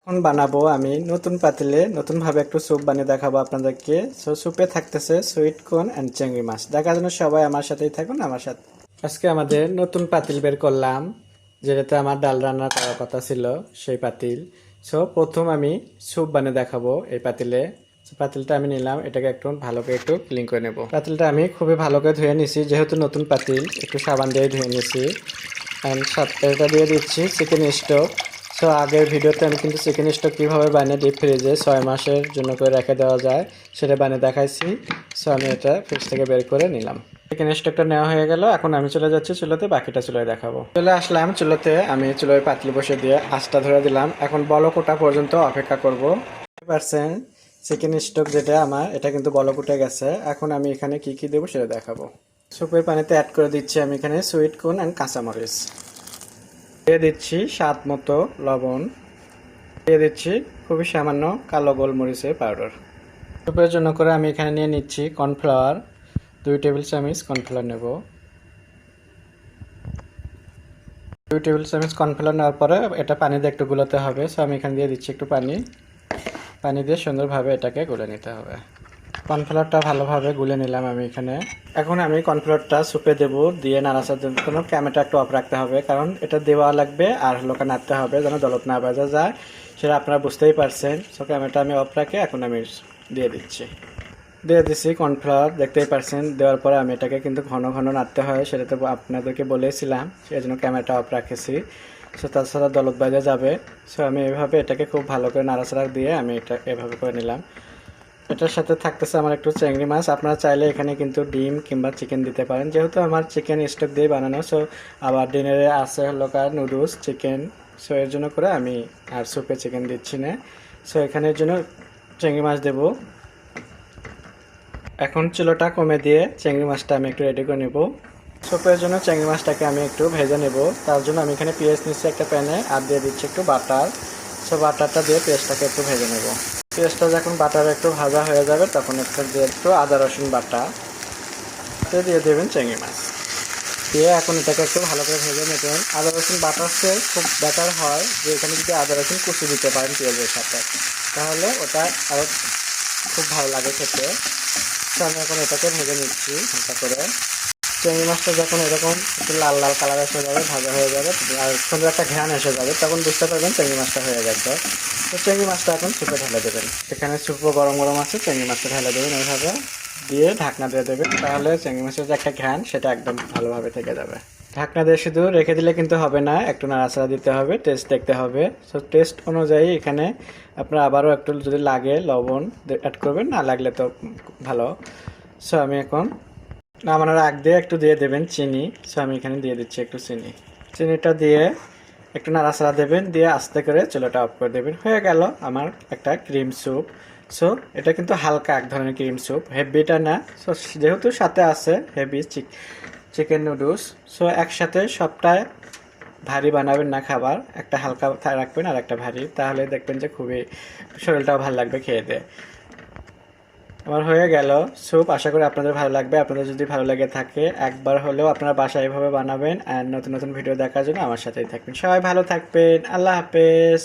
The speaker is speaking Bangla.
এখন বানাবো আমি নতুন পাতিলে নতুনভাবে একটু স্যুপ বানিয়ে দেখাবো আপনাদেরকে। স্যুপে থাকতেছে সুইট কর্ন অ্যান্ড চিংড়ি মাছ। দেখার জন্য সবাই আমার সাথেই থাকুন, আমার সাথে। আজকে আমাদের নতুন পাতিল বের করলাম, যেটাতে আমার ডাল রান্না করার কথা ছিল, সেই পাতিল। প্রথম আমি স্যুপ বানিয়ে দেখাবো এই পাতিলে। পাতিলটা আমি নিলাম, এটাকে একটু ভালো করে একটু ক্লিন করে নেব। পাতিলটা আমি খুবই ভালো করে ধুয়ে নিছি, যেহেতু নতুন পাতিল একটু সাবান দিয়ে ধুয়ে নিছি। অ্যান্ড এটা দিয়ে দিচ্ছি চিকেন স্টক। আগের ভিডিওতে আমি কিন্তু চিকেন স্টক কীভাবে বানিয়ে ডিপ ফ্রিজে 6 মাসের জন্য করে রেখে দেওয়া যায় সেটা বানিয়ে দেখাইছি। আমি এটা ফ্রিজ থেকে বের করে নিলাম। চিকেন স্টকটা নেওয়া হয়ে গেল। এখন আমি চলে যাচ্ছি চুলোতে, বাকিটা চুলোয় দেখাবো। চলে আসলাম চুলোতে, আমি চুলোয় পাতিল বসে দিয়ে আঁচটা ধরে দিলাম। এখন বলক ওঠা পর্যন্ত অপেক্ষা করব। 5% চিকেন স্টক যেটা আমার, এটা কিন্তু বলক উঠে গেছে। এখন আমি এখানে কি কি দেবো সেটা দেখাবো। স্যুপের পানিতে অ্যাড করে দিচ্ছি আমি এখানে সুইট কর্ন অ্যান্ড কাঁচামরিচ। দিয়ে দিচ্ছি স্বাদ মতো লবণ। দিয়ে দিচ্ছি খুবই সামান্য কালো গোলমরিচের পাউডার। স্যুপের জন্য করে আমি এখানে নিয়ে নিচ্ছি কর্নফ্লাওয়ার, 2 টেবিল চামচ কর্নফ্লাওয়ার নেব। 2 টেবিল চামচ কর্নফ্লাওয়ার নেওয়ার পরে এটা পানি দিয়ে একটু গুলাতে হবে। আমি এখানে দিয়ে দিচ্ছি একটু পানি দিয়ে সুন্দরভাবে এটাকে গুলে নিতে হবে। কর্নফ্লাওয়ারটা ভালোভাবে গুলে নিলাম আমি এখানে। এখন আমি কর্নফ্লাওয়ারটা স্যুপে দেবো, দিয়ে নাড়াচাড়ার জন্য ক্যামেরাটা একটু অফ রাখতে হবে, কারণ এটা দেওয়া লাগবে আর হলোকে নাড়তে হবে যেন দলত না বাজা যায়, সেটা আপনারা বুঝতেই পারছেন। ক্যামেরাটা আমি অফ রাখে এখন আমি দিয়ে দিচ্ছি কর্নফ্লাওয়ার, দেখতেই পারছেন। দেওয়ার পরে আমি এটাকে কিন্তু ঘন ঘন নাড়তে হয়, সেটা তো আপনাদেরকে বলেছিলাম, সেই জন্য ক্যামেরাটা অফ রাখেছি। তাছাড়া দলত বাজা যাবে। আমি এভাবে এটাকে খুব ভালো করে নাড়াচাড়া দিয়ে আমি এটা এভাবে করে নিলাম। এটার সাথে থাকতেছে আমার একটু চিংড়ি মাছ। আপনারা চাইলে এখানে কিন্তু ডিম কিংবা চিকেন দিতে পারেন, যেহেতু আমার চিকেন স্টক দিয়ে বানানো। আবার ডিনারে আছে হলো কার নুডলস চিকেন। এর জন্য করে আমি আর স্যুপে চিকেন দিচ্ছি না। এখানের জন্য চিংড়ি মাছ দেব। এখন চুলোটা কমে দিয়ে চিংড়ি মাছটা আমি একটু রেডি করে নেব। স্যুপের জন্য চিংড়ি মাছটাকে আমি একটু ভেজে নেব। তার জন্য আমি এখানে পেঁয়াজ নিচ্ছি একটা প্যানে, আর দিয়ে দিচ্ছি একটু বাটার। বাটারটা দিয়ে পেঁয়াজটাকে একটু ভেজে নেব। পেঁয়াজটা যখন বাটার একটু ভাজা হয়ে যাবে তখন একটু আদা রসুন বাটা দিয়ে দেবেন চিংড়ি মাছ দিয়ে। এখন এটাকে একটু ভালো করে ভেজে নেবেন। আদা রসুন বাটারতে খুব বেটার হয় যে এখানে যদি আদা রসুন কুচি দিতে পারেন পেঁয়াজের সাথে, তাহলে ওটা আরও খুব ভালো লাগে খেতে। আমি এখন এটাকে ভেজে নিচ্ছি হালকা করে। চিংড়ি মাছটা যখন এরকম একটু লাল লাল কালার এসে যাবে, ভাজা হয়ে যাবে আর সুন্দর একটা ঘ্রাণ এসে যাবে, তখন বুঝতে পারবেন চিংড়ি মাছটা হয়ে গেছে। চিংড়ি মাছটা এখন স্যুপে ঢেলে দেবেন। এখানে স্যুপও গরম গরম আছে, চিংড়ি মাছটা ঢেলে দেবেন এইভাবে দিয়ে ঢাকনা দিয়ে দেবেন। তাহলে চিংড়ি মাছের যে একটা ঘ্রাণ সেটা একদম ভালোভাবে থেকে যাবে। ঢাকনা দিয়ে শুধু রেখে দিলে কিন্তু হবে না, একটু নাড়াচাড়া দিতে হবে, টেস্ট দেখতে হবে। টেস্ট অনুযায়ী এখানে আপনার আবারও একটু যদি লাগে লবণ অ্যাড করবেন, না লাগলে তো ভালো। আমি এখন নামানোর আগ দিয়ে একটু দিয়ে দেবেন চিনি। আমি এখানে দিয়ে দিচ্ছি একটু চিনিটা দিয়ে একটু নাড়াচাড়া দেবেন, দিয়ে আস্তে করে চুলাটা অফ করে দেবেন। হয়ে গেল আমার একটা ক্রিম স্যুপ। এটা কিন্তু হালকা এক ধরনের ক্রিম স্যুপ, হেভিটা না। যেহেতু সাথে আছে হেভি চিকেন নুডলস, একসাথে সবটাই ভারী বানাবেন না খাবার, একটা হালকা রাখবেন আর একটা ভারী, তাহলে দেখবেন যে খুবই শরীরটাও ভালো লাগবে খেয়ে দিয়ে। আমার হয়ে গেল স্যুপ। আশা করি আপনাদের ভালো লাগবে। আপনাদের যদি ভালো লেগে থাকে একবার হলেও আপনারা বাসায় এভাবে বানাবেন। আর নতুন নতুন ভিডিও দেখার জন্য আমার সাথেই থাকবেন। সবাই ভালো থাকবেন। আল্লাহ হাফেজ।